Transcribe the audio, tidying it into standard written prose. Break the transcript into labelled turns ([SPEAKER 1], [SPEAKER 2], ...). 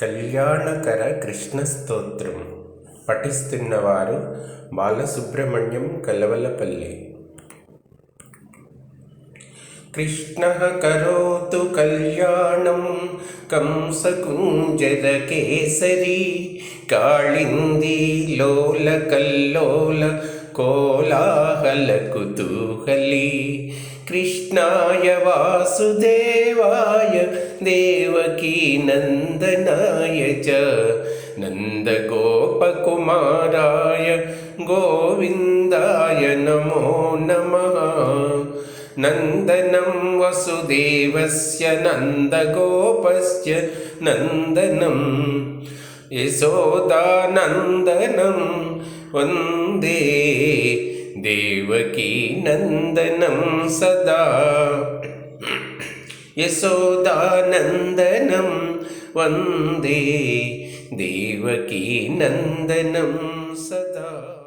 [SPEAKER 1] కళ్యాణకర కృష్ణ స్తోత్రం పఠిస్తున్నవారు బాలసుబ్రహ్మణ్యం కలవలపల్లి. కృష్ణ కరోతు కళ్యాణం కంసకుంజరకేసరి కాళిందీ లోల కల్లోల కోలాహల కుతూహలి. కృష్ణాయ వాసుదేవాయ దేవకీ నందనాయ చ నందగోపకుమారాయ గోవిందాయ నమో నమః. నందనం వసుదేవస్య నందగోపస్య నందనం యశోదానందనం వందే దేవకీ నందనం సదా. యశోదానందనం వందే దేవకీ నందనం సదా.